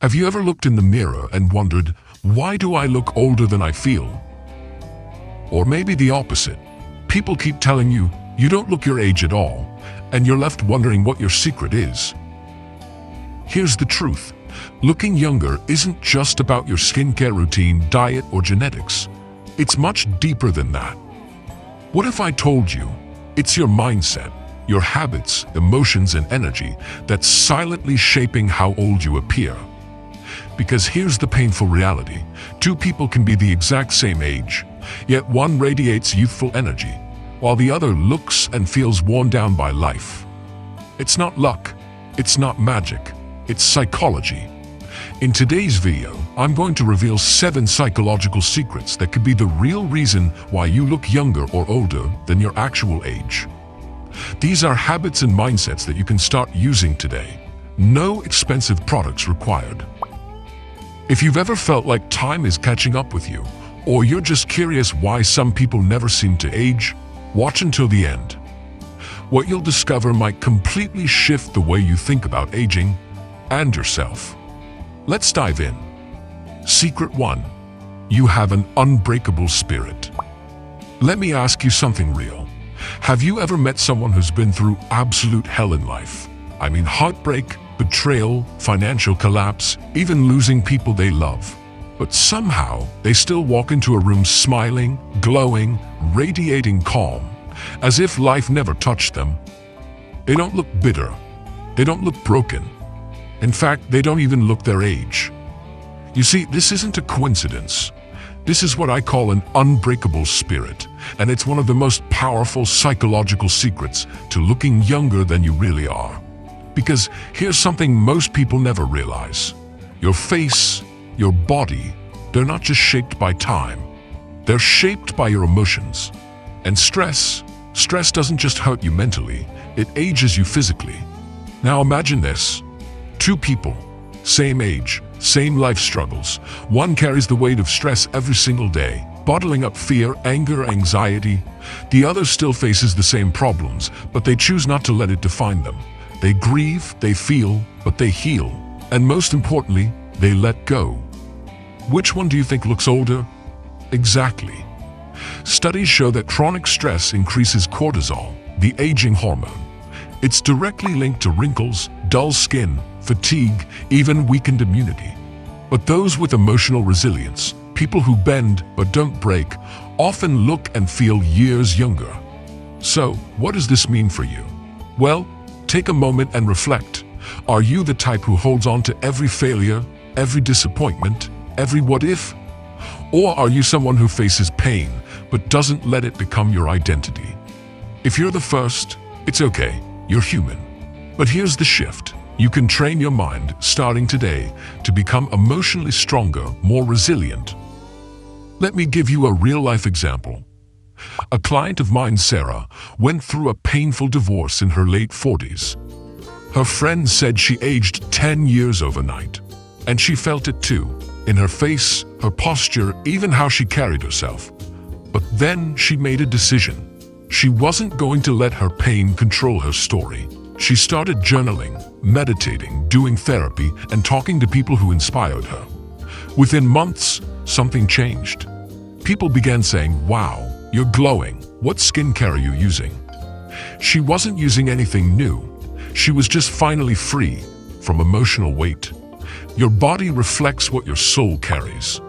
Have you ever looked in the mirror and wondered, why do I look older than I feel? Or maybe the opposite. People keep telling you, you don't look your age at all, and you're left wondering what your secret is. Here's the truth. Looking younger isn't just about your skincare routine, diet, or genetics. It's much deeper than that. What if I told you it's your mindset, your habits, emotions, and energy that's silently shaping how old you appear? Because here's the painful reality. Two people can be the exact same age, yet one radiates youthful energy, while the other looks and feels worn down by life. It's not luck, it's not magic, it's psychology. In today's video, I'm going to reveal 7 psychological secrets that could be the real reason why you look younger or older than your actual age. These are habits and mindsets that you can start using today. No expensive products required. If you've ever felt like time is catching up with you, or you're just curious why some people never seem to age, watch until the end. What you'll discover might completely shift the way you think about aging and yourself. Let's dive in. Secret 1. You have an unbreakable spirit. Let me ask you something real. Have you ever met someone who's been through absolute hell in life? I mean, heartbreak, betrayal, financial collapse, even losing people they love. But somehow, they still walk into a room smiling, glowing, radiating calm, as if life never touched them. They don't look bitter. They don't look broken. In fact, they don't even look their age. You see, this isn't a coincidence. This is what I call an unbreakable spirit, and it's one of the most powerful psychological secrets to looking younger than you really are. Because here's something most people never realize. Your face, your body, they're not just shaped by time. They're shaped by your emotions. And stress doesn't just hurt you mentally, it ages you physically. Now imagine this. 2 people, same age, same life struggles. One carries the weight of stress every single day, bottling up fear, anger, anxiety. The other still faces the same problems, but they choose not to let it define them. They grieve, they feel, but they heal. And most importantly, they let go. Which one do you think looks older? Exactly. Studies show that chronic stress increases cortisol, the aging hormone. It's directly linked to wrinkles, dull skin, fatigue, even weakened immunity. But those with emotional resilience, people who bend but don't break, often look and feel years younger. So, what does this mean for you? Well, take a moment and reflect. Are you the type who holds on to every failure, every disappointment, every what if? Or are you someone who faces pain but doesn't let it become your identity? If you're the first, it's okay, you're human. But here's the shift. You can train your mind, starting today, to become emotionally stronger, more resilient. Let me give you a real-life example. A client of mine, Sarah, went through a painful divorce in her late 40s. Her friend said she aged 10 years overnight, and she felt it too, in her face, her posture, even how she carried herself. But then she made a decision. She wasn't going to let her pain control her story. She started journaling, meditating, doing therapy, and talking to people who inspired her. Within months, something changed. People began saying, "Wow, you're glowing. What skincare are you using?" She wasn't using anything new. She was just finally free from emotional weight. Your body reflects what your soul carries.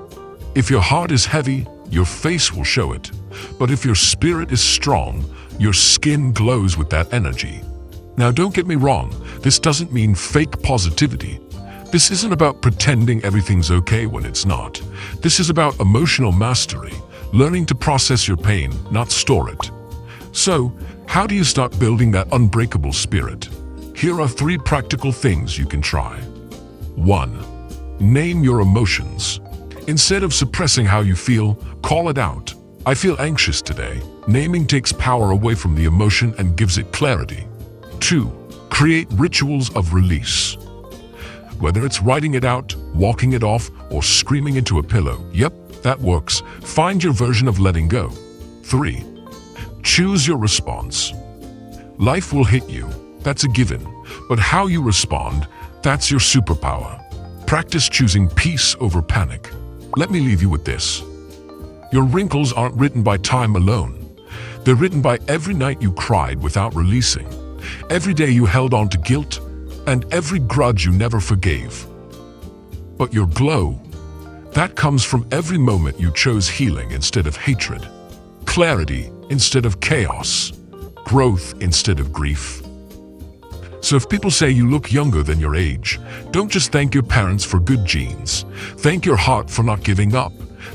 If your heart is heavy, your face will show it. But if your spirit is strong, your skin glows with that energy. Now, don't get me wrong, this doesn't mean fake positivity. This isn't about pretending everything's okay when it's not. This is about emotional mastery, learning to process your pain, not store it. So, how do you start building that unbreakable spirit? Here are 3 practical things you can try. 1. Name your emotions. Instead of suppressing how you feel, call it out. I feel anxious today. Naming takes power away from the emotion and gives it clarity. 2. Create rituals of release. Whether it's writing it out, walking it off, or screaming into a pillow, yep, that works. Find your version of letting go. 3. Choose your response. Life will hit you, that's a given, but how you respond, that's your superpower. Practice choosing peace over panic. Let me leave you with this. Your wrinkles aren't written by time alone. They're written by every night you cried without releasing, every day you held on to guilt, and every grudge you never forgave. But your glow, that comes from every moment you chose healing instead of hatred, clarity instead of chaos, growth instead of grief. So if people say you look younger than your age, don't just thank your parents for good genes. Thank your heart for not giving up.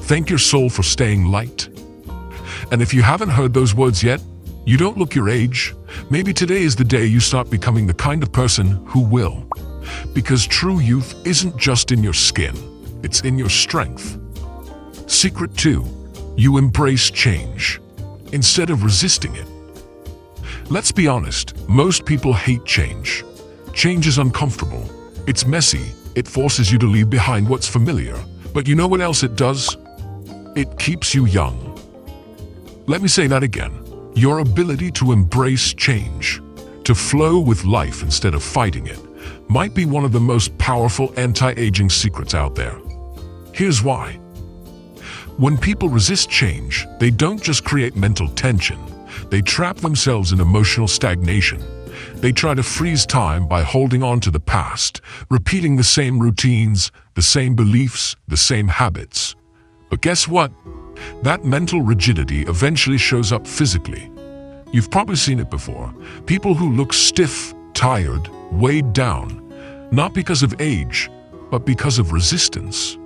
Thank your soul for staying light. And if you haven't heard those words yet, you don't look your age. Maybe today is the day you start becoming the kind of person who will. Because true youth isn't just in your skin, it's in your strength. Secret 2, you embrace change instead of resisting it. Let's be honest, most people hate change. Change is uncomfortable. It's messy. It forces you to leave behind what's familiar. But you know what else it does? It keeps you young. Let me say that again. Your ability to embrace change, to flow with life instead of fighting it, might be one of the most powerful anti-aging secrets out there. Here's why. When people resist change, they don't just create mental tension. They trap themselves in emotional stagnation. They try to freeze time by holding on to the past, repeating the same routines, the same beliefs, the same habits. But guess what? That mental rigidity eventually shows up physically. You've probably seen it before. People who look stiff, tired, weighed down, not because of age, but because of resistance.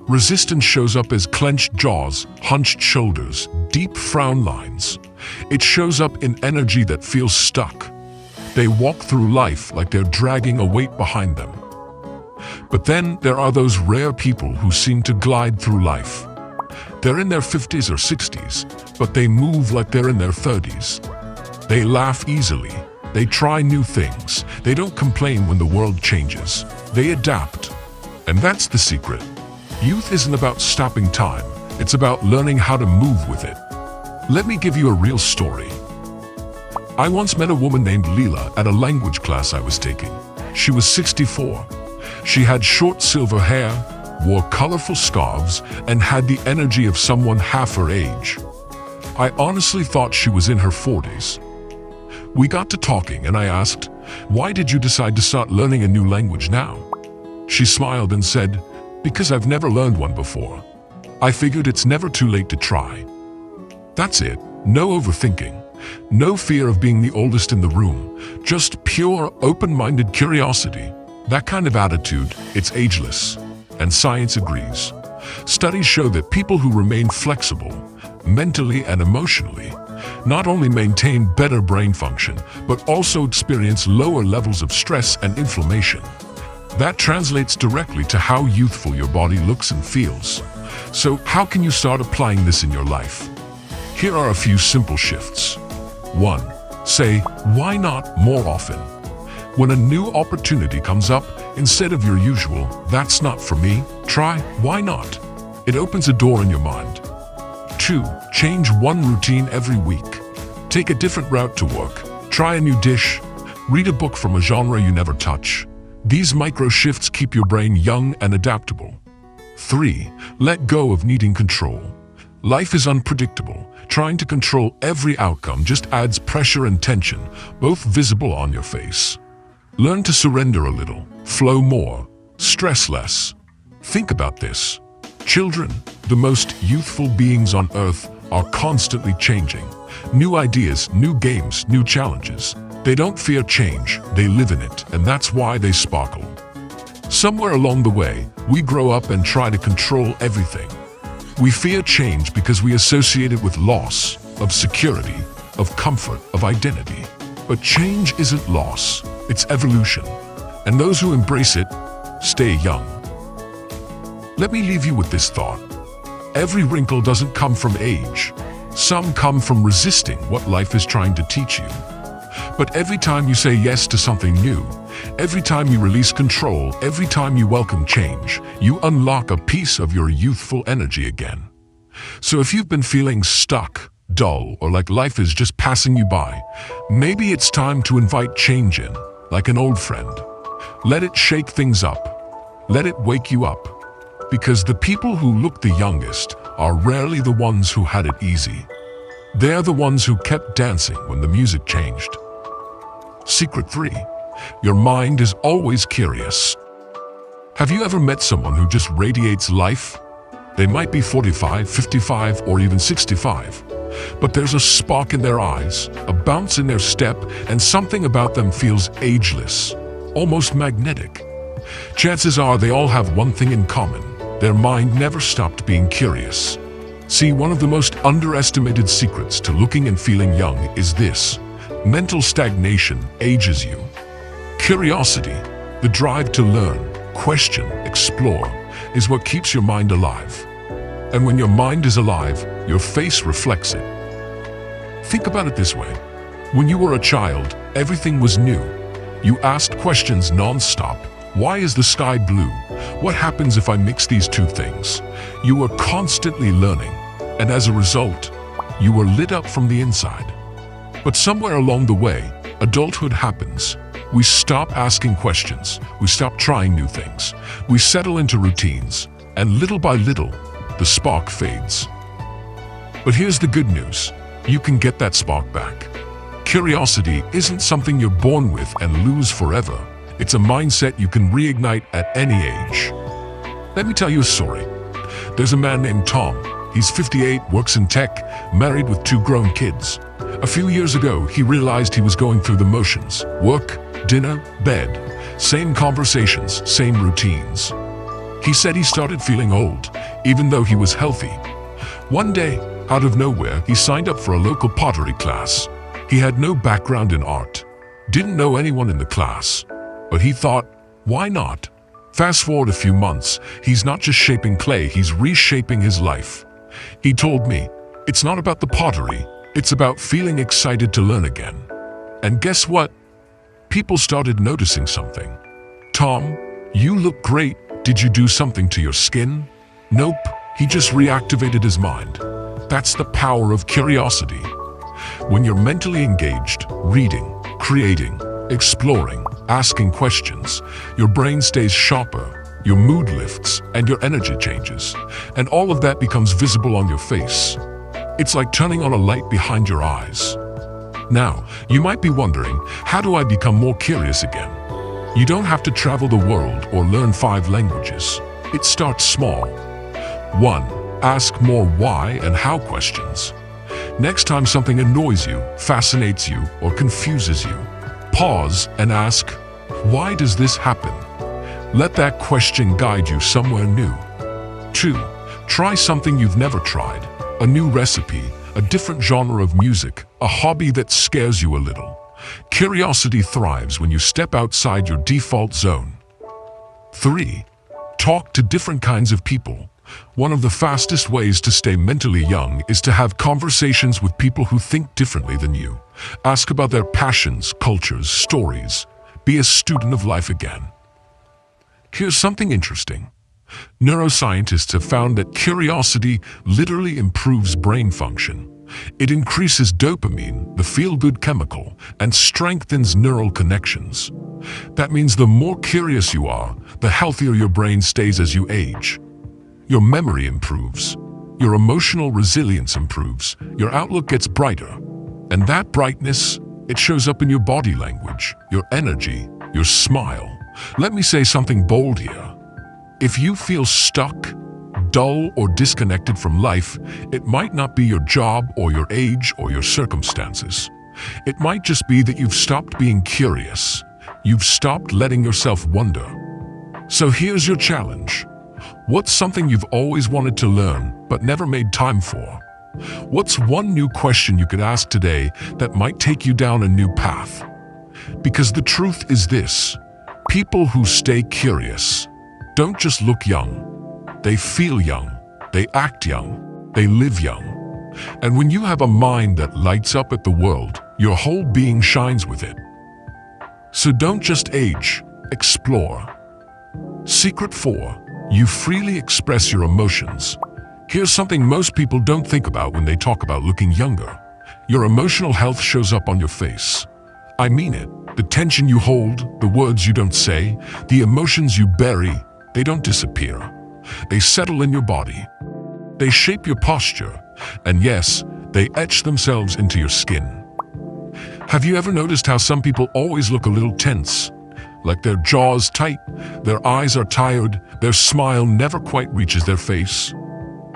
Resistance shows up as clenched jaws, hunched shoulders, deep frown lines. It shows up in energy that feels stuck. They walk through life like they're dragging a weight behind them. But then there are those rare people who seem to glide through life. They're in their 50s or 60s, but they move like they're in their 30s. They laugh easily. They try new things. They don't complain when the world changes. They adapt. And that's the secret. Youth isn't about stopping time. It's about learning how to move with it. Let me give you a real story. I once met a woman named Leela at a language class I was taking. She was 64. She had short silver hair, wore colorful scarves, and had the energy of someone half her age. I honestly thought she was in her 40s. We got to talking and I asked, "Why did you decide to start learning a new language now?" She smiled and said, "Because I've never learned one before. I figured it's never too late to try." That's it. No overthinking. No fear of being the oldest in the room. Just pure, open-minded curiosity. That kind of attitude, it's ageless. And science agrees. Studies show that people who remain flexible, mentally and emotionally, not only maintain better brain function, but also experience lower levels of stress and inflammation. That translates directly to how youthful your body looks and feels. So how can you start applying this in your life? Here are a few simple shifts. 1. Say, "Why not?" more often. When a new opportunity comes up, instead of your usual, "That's not for me," try, "Why not?" It opens a door in your mind. 2. Change one routine every week. Take a different route to work. Try a new dish. Read a book from a genre you never touch. These micro shifts keep your brain young and adaptable. 3. Let go of needing control. Life is unpredictable. Trying to control every outcome just adds pressure and tension, both visible on your face. Learn to surrender a little, flow more, stress less. Think about this. Children, the most youthful beings on earth, are constantly changing. New ideas, new games, new challenges. They don't fear change, they live in it, and that's why they sparkle. Somewhere along the way, we grow up and try to control everything. We fear change because we associate it with loss, of security, of comfort, of identity. But change isn't loss, it's evolution. And those who embrace it, stay young. Let me leave you with this thought. Every wrinkle doesn't come from age. Some come from resisting what life is trying to teach you. But every time you say yes to something new, every time you release control, every time you welcome change, you unlock a piece of your youthful energy again. So if you've been feeling stuck, dull, or like life is just passing you by, maybe it's time to invite change in, like an old friend. Let it shake things up. Let it wake you up. Because the people who look the youngest are rarely the ones who had it easy. They're the ones who kept dancing when the music changed. Secret 3. Your mind is always curious. Have you ever met someone who just radiates life? They might be 45, 55, or even 65. But there's a spark in their eyes, a bounce in their step, and something about them feels ageless, almost magnetic. Chances are they all have one thing in common. Their mind never stopped being curious. See, one of the most underestimated secrets to looking and feeling young is this: mental stagnation ages you. Curiosity, the drive to learn, question, explore, is what keeps your mind alive. And when your mind is alive, your face reflects it. Think about it this way. When you were a child, everything was new. You asked questions non-stop. Why is the sky blue? What happens if I mix these two things? You were constantly learning, and as a result, you were lit up from the inside. But somewhere along the way, adulthood happens. We stop asking questions. We stop trying new things. We settle into routines, and little by little, the spark fades. But here's the good news. You can get that spark back. Curiosity isn't something you're born with and lose forever. It's a mindset you can reignite at any age. Let me tell you a story. There's a man named Tom. He's 58, works in tech, married with 2 grown kids. A few years ago, he realized he was going through the motions. Work, dinner, bed. Same conversations, same routines. He said he started feeling old, even though he was healthy. One day, out of nowhere, he signed up for a local pottery class. He had no background in art, didn't know anyone in the class. But he thought, why not? Fast forward a few months, he's not just shaping clay, he's reshaping his life. He told me, it's not about the pottery, it's about feeling excited to learn again. And guess what? People started noticing something. Tom, you look great. Did you do something to your skin? Nope, he just reactivated his mind. That's the power of curiosity. When you're mentally engaged, reading, creating, exploring, asking questions, your brain stays sharper, your mood lifts, and your energy changes. And all of that becomes visible on your face. It's like turning on a light behind your eyes. Now, you might be wondering, how do I become more curious again? You don't have to travel the world or learn 5 languages. It starts small. 1. Ask more why and how questions. Next time something annoys you, fascinates you, or confuses you, pause and ask, why does this happen? Let that question guide you somewhere new. 2. Try something you've never tried. A new recipe, a different genre of music, a hobby that scares you a little. Curiosity thrives when you step outside your default zone. 3. Talk to different kinds of people. One of the fastest ways to stay mentally young is to have conversations with people who think differently than you. Ask about their passions, cultures, stories. Be a student of life again. Here's something interesting. Neuroscientists have found that curiosity literally improves brain function. It increases dopamine, the feel-good chemical, and strengthens neural connections. That means the more curious you are, the healthier your brain stays as you age. Your memory improves. Your emotional resilience improves. Your outlook gets brighter. And that brightness, it shows up in your body language, your energy, your smile. Let me say something bold here. If you feel stuck, dull, or disconnected from life, it might not be your job or your age or your circumstances. It might just be that you've stopped being curious. You've stopped letting yourself wonder. So here's your challenge. What's something you've always wanted to learn but never made time for? What's one new question you could ask today that might take you down a new path? Because the truth is this: people who stay curious don't just look young. They feel young, they act young, they live young. And when you have a mind that lights up at the world, your whole being shines with it. So don't just age, explore. Secret 4. You freely express your emotions. Here's something most people don't think about when they talk about looking younger. Your emotional health shows up on your face. I mean it. The tension you hold, the words you don't say, the emotions you bury, They don't disappear. They settle in your body. They shape your posture. And yes, they etch themselves into your skin. Have you ever noticed how some people always look a little tense? Like their jaw's tight, their eyes are tired, their smile never quite reaches their face?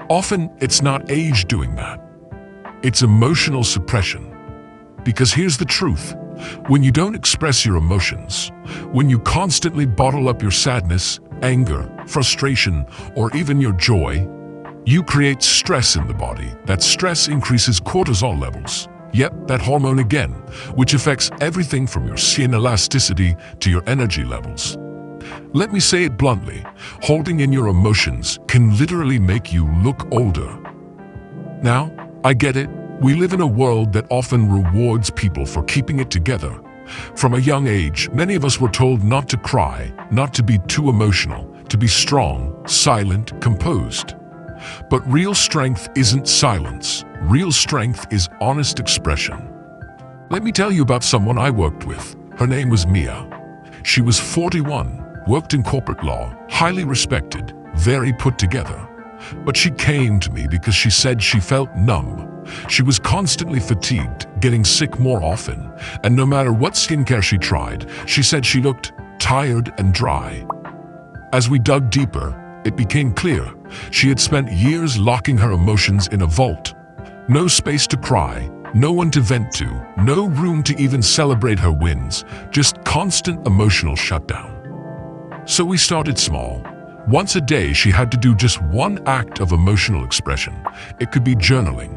Often, it's not age doing that. It's emotional suppression. Because here's the truth. When you don't express your emotions, when you constantly bottle up your sadness, anger, frustration, or even your joy, you create stress in the body. That stress increases cortisol levels. Yep, that hormone again, which affects everything from your skin elasticity to your energy levels. Let me say it bluntly, holding in your emotions can literally make you look older. Now, I get it. We live in a world that often rewards people for keeping it together. From a young age, many of us were told not to cry, not to be too emotional, to be strong, silent, composed. But real strength isn't silence. Real strength is honest expression. Let me tell you about someone I worked with. Her name was Mia. She was 41, worked in corporate law, highly respected, very put together. But she came to me because she said she felt numb. She was constantly fatigued, getting sick more often, and no matter what skincare she tried, she said she looked tired and dry. As we dug deeper, it became clear she had spent years locking her emotions in a vault. No space to cry, no one to vent to, no room to even celebrate her wins, just constant emotional shutdown. So we started small. Once a day, she had to do just one act of emotional expression. It could be journaling,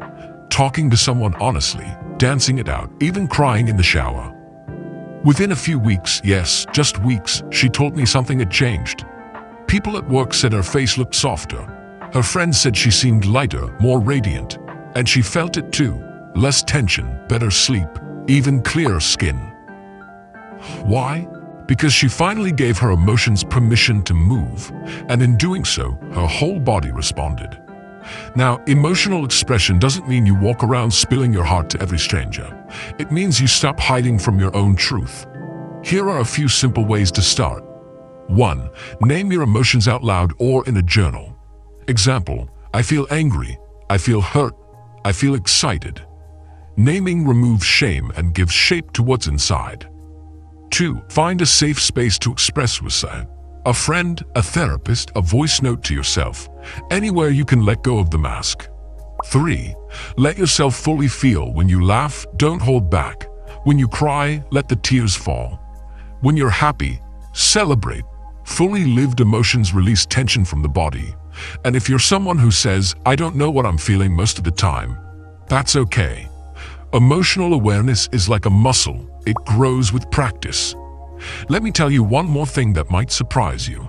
talking to someone honestly, dancing it out, even crying in the shower. Within a few weeks, yes, just weeks, she told me something had changed. People at work said her face looked softer. Her friends said she seemed lighter, more radiant. And she felt it too. Less tension, better sleep, even clearer skin. Why? Because she finally gave her emotions permission to move, and in doing so, her whole body responded. Now, emotional expression doesn't mean you walk around spilling your heart to every stranger. It means you stop hiding from your own truth. Here are a few simple ways to start. 1. Name your emotions out loud or in a journal. Example, I feel angry, I feel hurt, I feel excited. Naming removes shame and gives shape to what's inside. 2. Find a safe space to express yourself. A friend, a therapist, a voice note to yourself. Anywhere you can let go of the mask. 3. Let yourself fully feel. When you laugh, don't hold back. When you cry, let the tears fall. When you're happy, celebrate. Fully lived emotions release tension from the body. And if you're someone who says, I don't know what I'm feeling most of the time, that's okay. Emotional awareness is like a muscle. It grows with practice. Let me tell you one more thing that might surprise you.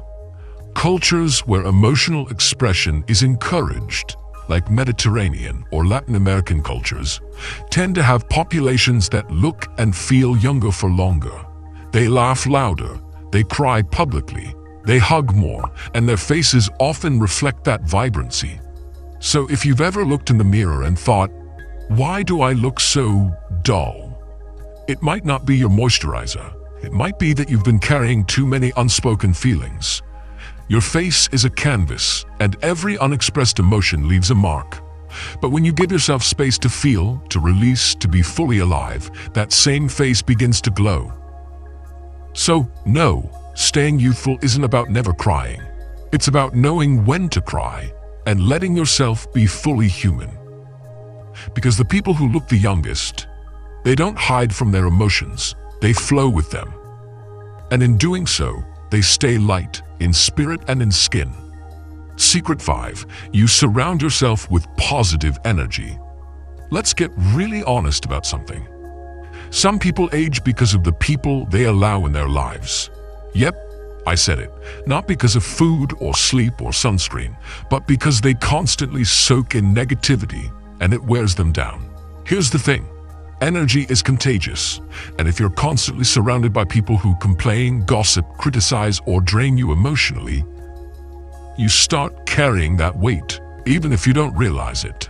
Cultures where emotional expression is encouraged, like Mediterranean or Latin American cultures, tend to have populations that look and feel younger for longer. They laugh louder, they cry publicly, they hug more, and their faces often reflect that vibrancy. So if you've ever looked in the mirror and thought, why do I look so dull? It might not be your moisturizer. It might be that you've been carrying too many unspoken feelings. Your face is a canvas, and every unexpressed emotion leaves a mark. But when you give yourself space to feel, to release, to be fully alive, that same face begins to glow. So, no, staying youthful isn't about never crying. It's about knowing when to cry and letting yourself be fully human. Because the people who look the youngest, they don't hide from their emotions, they flow with them. And in doing so, they stay light in spirit and in skin. Secret 5, you surround yourself with positive energy. Let's get really honest about something. Some people age because of the people they allow in their lives. Yep, I said it. Not because of food or sleep or sunscreen, but because they constantly soak in negativity and it wears them down. Here's the thing. Energy is contagious, and if you're constantly surrounded by people who complain, gossip, criticize, or drain you emotionally, you start carrying that weight, even if you don't realize it.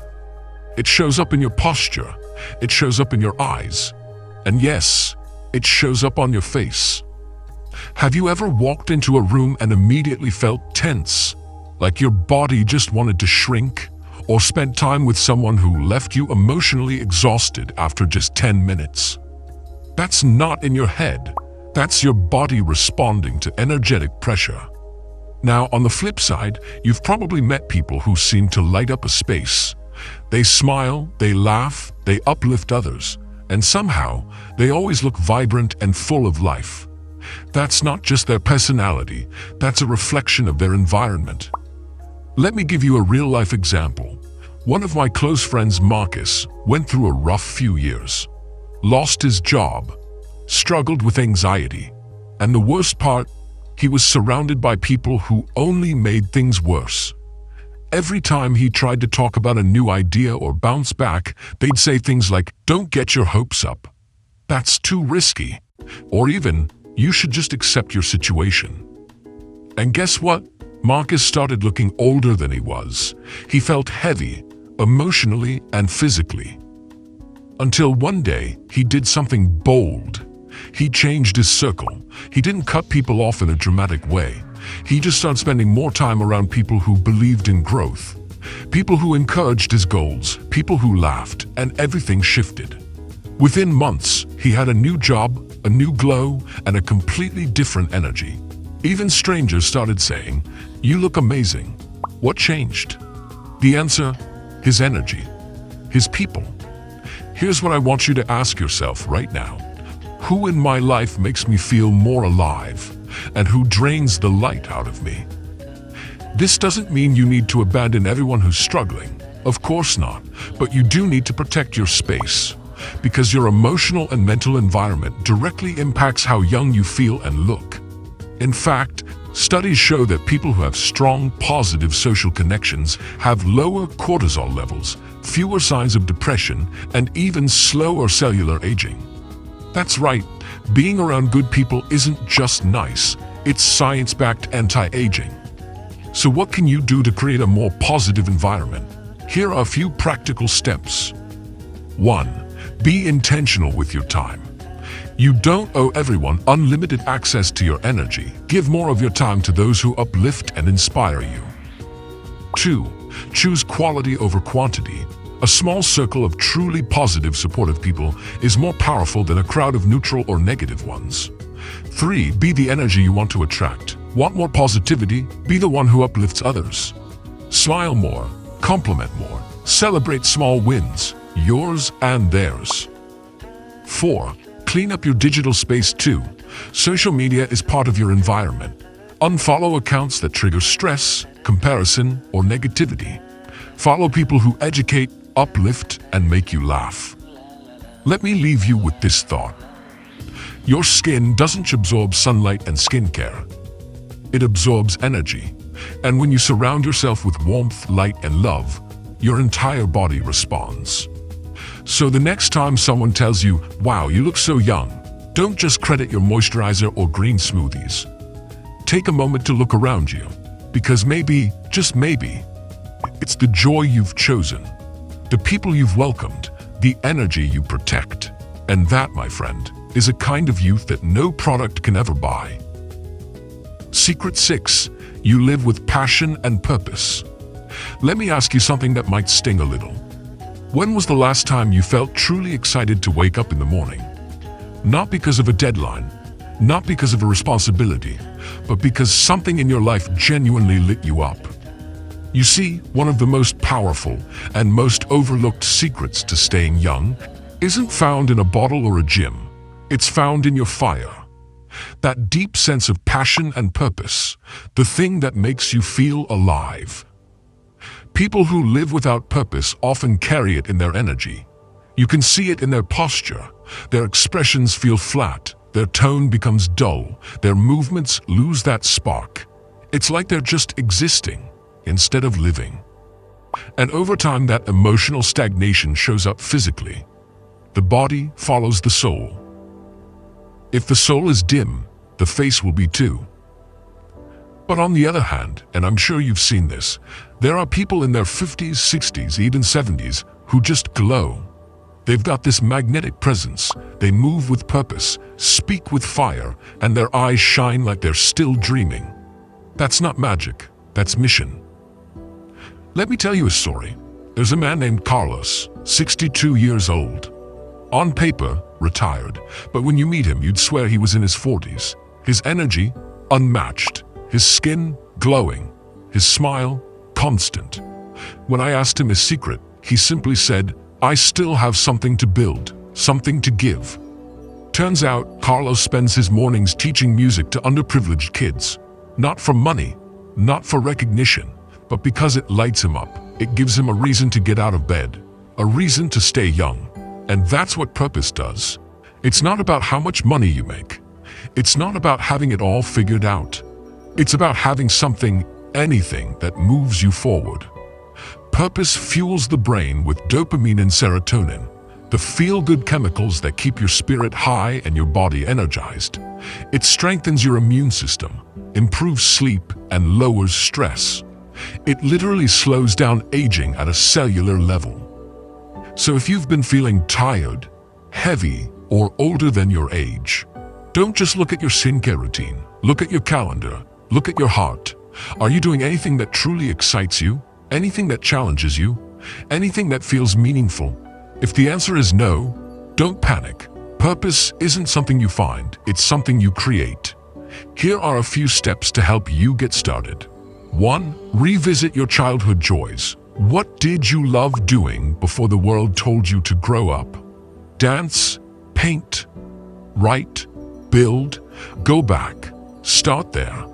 It shows up in your posture, it shows up in your eyes, and yes, it shows up on your face. Have you ever walked into a room and immediately felt tense, like your body just wanted to shrink? Or spent time with someone who left you emotionally exhausted after just 10 minutes? That's not in your head. That's your body responding to energetic pressure. Now, on the flip side, you've probably met people who seem to light up a space. They smile, they laugh, they uplift others, and somehow they always look vibrant and full of life. That's not just their personality, that's a reflection of their environment. Let me give you a real-life example. One of my close friends, Marcus, went through a rough few years. Lost his job, struggled with anxiety, and the worst part, he was surrounded by people who only made things worse. Every time he tried to talk about a new idea or bounce back, they'd say things like, "Don't get your hopes up. That's too risky." Or even, "You should just accept your situation." And guess what? Marcus started looking older than he was. He felt heavy, emotionally and physically. Until one day, he did something bold. He changed his circle. He didn't cut people off in a dramatic way. He just started spending more time around people who believed in growth, people who encouraged his goals, people who laughed, and everything shifted. Within months, he had a new job, a new glow, and a completely different energy. Even strangers started saying, "You look amazing." What changed? The answer, his energy, his people. Here's what I want you to ask yourself right now. Who in my life makes me feel more alive, and who drains the light out of me? This doesn't mean you need to abandon everyone who's struggling. Of course not, but you do need to protect your space, because your emotional and mental environment directly impacts how young you feel and look. In fact, studies show that people who have strong, positive social connections have lower cortisol levels, fewer signs of depression, and even slower cellular aging. That's right, being around good people isn't just nice, it's science-backed anti-aging. So what can you do to create a more positive environment? Here are a few practical steps. 1. Be intentional with your time. You don't owe everyone unlimited access to your energy. Give more of your time to those who uplift and inspire you. 2. Choose quality over quantity. A small circle of truly positive, supportive people is more powerful than a crowd of neutral or negative ones. 3. Be the energy you want to attract. Want more positivity? Be the one who uplifts others. Smile more, compliment more, celebrate small wins, yours and theirs. 4. Clean up your digital space too. Social media is part of your environment. Unfollow accounts that trigger stress, comparison, or negativity. Follow people who educate, uplift, and make you laugh. Let me leave you with this thought. Your skin doesn't absorb sunlight and skincare. It absorbs energy. And when you surround yourself with warmth, light, and love, your entire body responds. So the next time someone tells you, "Wow, you look so young," don't just credit your moisturizer or green smoothies. Take a moment to look around you, because maybe, just maybe, it's the joy you've chosen, the people you've welcomed, the energy you protect. And that, my friend, is a kind of youth that no product can ever buy. Secret 6. You live with passion and purpose. Let me ask you something that might sting a little. When was the last time you felt truly excited to wake up in the morning? Not because of a deadline, not because of a responsibility, but because something in your life genuinely lit you up. You see, one of the most powerful and most overlooked secrets to staying young isn't found in a bottle or a gym. It's found in your fire. That deep sense of passion and purpose, the thing that makes you feel alive. People who live without purpose often carry it in their energy. You can see it in their posture. Their expressions feel flat. Their tone becomes dull. Their movements lose that spark. It's like they're just existing instead of living. And over time, that emotional stagnation shows up physically. The body follows the soul. If the soul is dim, the face will be too. But on the other hand, and I'm sure you've seen this, there are people in their 50s, 60s, even 70s who just glow. They've got this magnetic presence. They move with purpose, speak with fire, and their eyes shine like they're still dreaming. That's not magic, that's mission. Let me tell you a story. There's a man named Carlos, 62 years old. On paper, retired, but when you meet him, you'd swear he was in his 40s. His energy, unmatched. His skin, glowing. His smile, constant. When I asked him his secret, he simply said, "I still have something to build, something to give." Turns out, Carlos spends his mornings teaching music to underprivileged kids. Not for money, not for recognition, but because it lights him up. It gives him a reason to get out of bed, a reason to stay young. And that's what purpose does. It's not about how much money you make. It's not about having it all figured out. It's about having something, anything that moves you forward. Purpose fuels the brain with dopamine and serotonin, the feel-good chemicals that keep your spirit high and your body energized. It strengthens your immune system, improves sleep, and lowers stress. It literally slows down aging at a cellular level. So if you've been feeling tired, heavy, or older than your age, don't just look at your skincare routine. Look at your calendar. Look at your heart. Are you doing anything that truly excites you? Anything that challenges you? Anything that feels meaningful? If the answer is no, don't panic. Purpose isn't something you find, it's something you create. Here are a few steps to help you get started. 1. Revisit your childhood joys. What did you love doing before the world told you to grow up? Dance, paint, write, build, go back. Start there.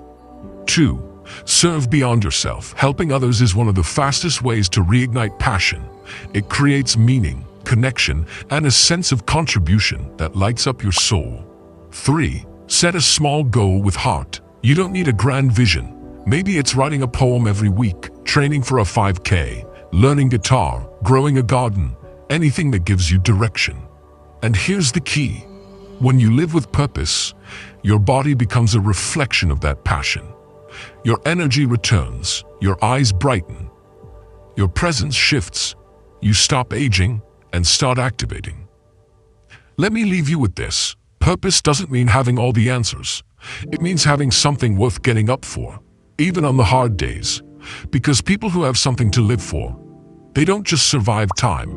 2. Serve beyond yourself. Helping others is one of the fastest ways to reignite passion. It creates meaning, connection, and a sense of contribution that lights up your soul. 3. Set a small goal with heart. You don't need a grand vision. Maybe it's writing a poem every week, training for a 5K, learning guitar, growing a garden, anything that gives you direction. And here's the key. When you live with purpose, your body becomes a reflection of that passion. Your energy returns, your eyes brighten, your presence shifts, you stop aging and start activating. Let me leave you with this. Purpose doesn't mean having all the answers. It means having something worth getting up for, even on the hard days. Because people who have something to live for, they don't just survive time,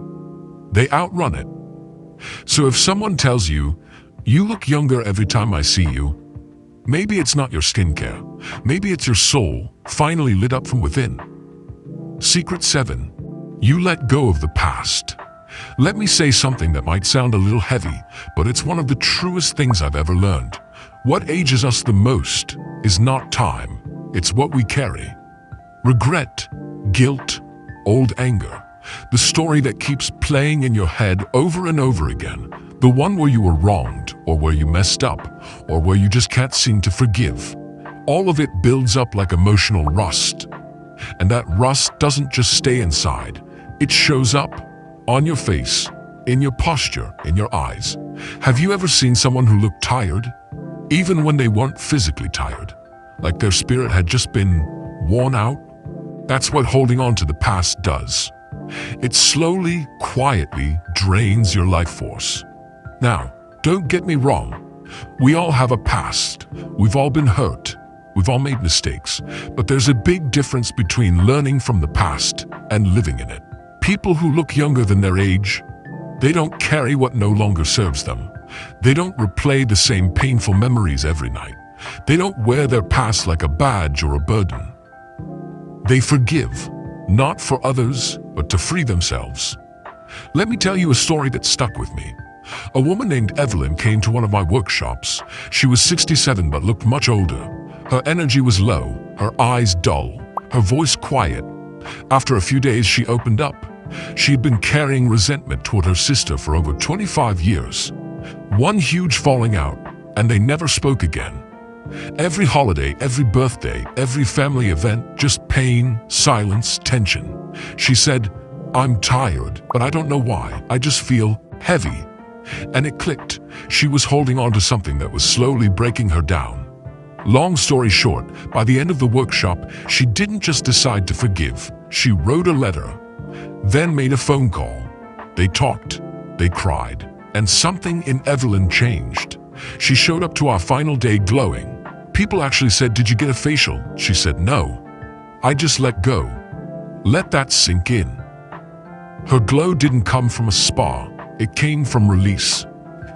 they outrun it. So if someone tells you, "You look younger every time I see you," maybe it's not your skincare. Maybe it's your soul, finally lit up from within. Secret 7. You let go of the past. Let me say something that might sound a little heavy, but it's one of the truest things I've ever learned. What ages us the most is not time, it's what we carry. Regret, guilt, old anger. The story that keeps playing in your head over and over again. The one where you were wronged, or where you messed up, or where you just can't seem to forgive. All of it builds up like emotional rust. And that rust doesn't just stay inside. It shows up on your face, in your posture, in your eyes. Have you ever seen someone who looked tired, even when they weren't physically tired? Like their spirit had just been worn out? That's what holding on to the past does. It slowly, quietly drains your life force. Now, don't get me wrong. We all have a past. We've all been hurt. We've all made mistakes. But there's a big difference between learning from the past and living in it. People who look younger than their age, they don't carry what no longer serves them. They don't replay the same painful memories every night. They don't wear their past like a badge or a burden. They forgive, not for others, but to free themselves. Let me tell you a story that stuck with me. A woman named Evelyn came to one of my workshops. She was 67 but looked much older. Her energy was low, her eyes dull, her voice quiet. After a few days, she opened up. She had been carrying resentment toward her sister for over 25 years. One huge falling out, and they never spoke again. Every holiday, every birthday, every family event, just pain, silence, tension. She said, "I'm tired, but I don't know why. I just feel heavy." And it clicked. She was holding on to something that was slowly breaking her down. Long story short, by the end of the workshop, she didn't just decide to forgive. She wrote a letter, then made a phone call. They talked. They cried. And something in Evelyn changed. She showed up to our final day glowing. People actually said, "Did you get a facial?" She said, "No. I just let go." Let that sink in. Her glow didn't come from a spa. It came from release.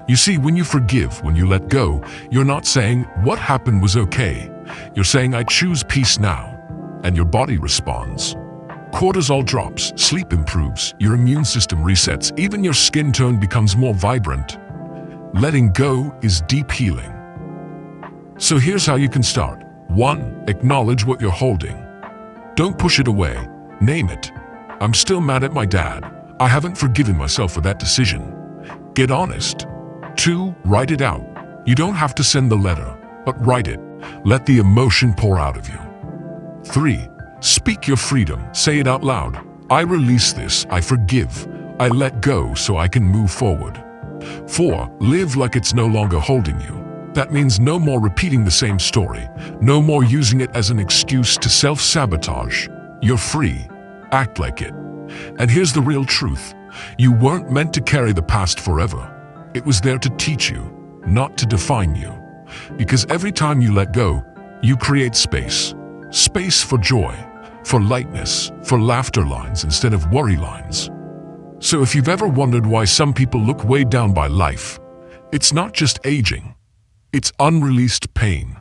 You see, when you forgive, when you let go, you're not saying, "What happened was okay." You're saying, "I choose peace now." And your body responds. Cortisol drops, sleep improves, your immune system resets, even your skin tone becomes more vibrant. Letting go is deep healing. So here's how you can start. 1. Acknowledge what you're holding. Don't push it away. Name it. I'm still mad at my dad. I haven't forgiven myself for that decision. Get honest. 2. Write it out. You don't have to send the letter, but write it. Let the emotion pour out of you. 3. Speak your freedom. Say it out loud. I release this. I forgive. I let go so I can move forward. 4. Live like it's no longer holding you. That means no more repeating the same story. No more using it as an excuse to self-sabotage. You're free. Act like it. And here's the real truth. You weren't meant to carry the past forever. It was there to teach you, not to define you. Because every time you let go, you create space. Space for joy, for lightness, for laughter lines instead of worry lines. So if you've ever wondered why some people look weighed down by life, it's not just aging. It's unreleased pain.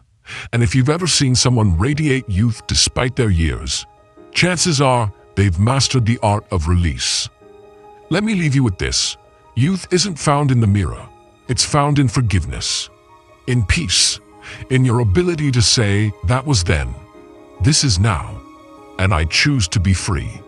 And if you've ever seen someone radiate youth despite their years, chances are they've mastered the art of release. Let me leave you with this. Youth isn't found in the mirror. It's found in forgiveness, in peace, in your ability to say, "That was then. This is now, and I choose to be free."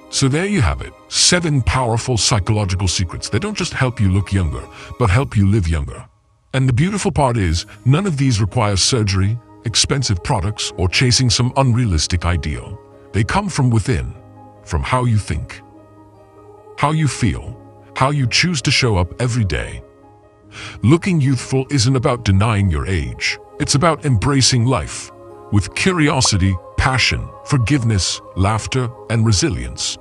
So there you have it, 7 powerful psychological secrets that don't just help you look younger, but help you live younger. And the beautiful part is, none of these require surgery, expensive products, or chasing some unrealistic ideal. They come from within, from how you think, how you feel, how you choose to show up every day. Looking youthful isn't about denying your age. It's about embracing life with curiosity, passion, forgiveness, laughter, and resilience.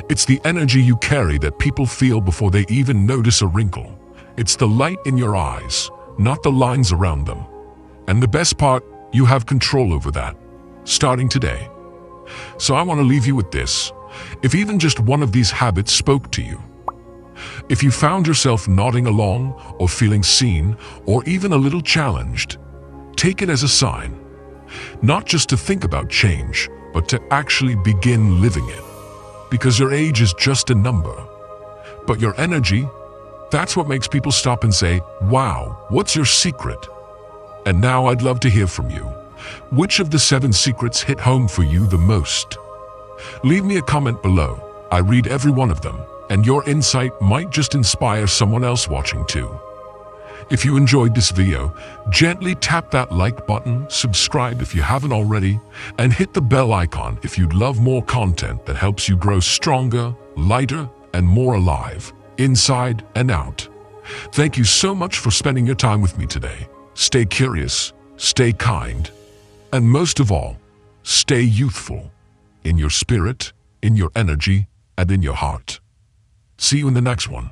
It's the energy you carry that people feel before they even notice a wrinkle. It's the light in your eyes, not the lines around them. And the best part, you have control over that, starting today. So I want to leave you with this. If even just one of these habits spoke to you, if you found yourself nodding along or feeling seen or even a little challenged, take it as a sign. Not just to think about change, but to actually begin living it. Because your age is just a number. But your energy, that's what makes people stop and say, "Wow, what's your secret?" And now I'd love to hear from you. Which of the 7 secrets hit home for you the most? Leave me a comment below. I read every one of them, and your insight might just inspire someone else watching too. If you enjoyed this video, gently tap that like button, subscribe if you haven't already, and hit the bell icon if you'd love more content that helps you grow stronger, lighter, and more alive, inside and out. Thank you so much for spending your time with me today. Stay curious, stay kind, and most of all, stay youthful in your spirit, in your energy, and in your heart. See you in the next one.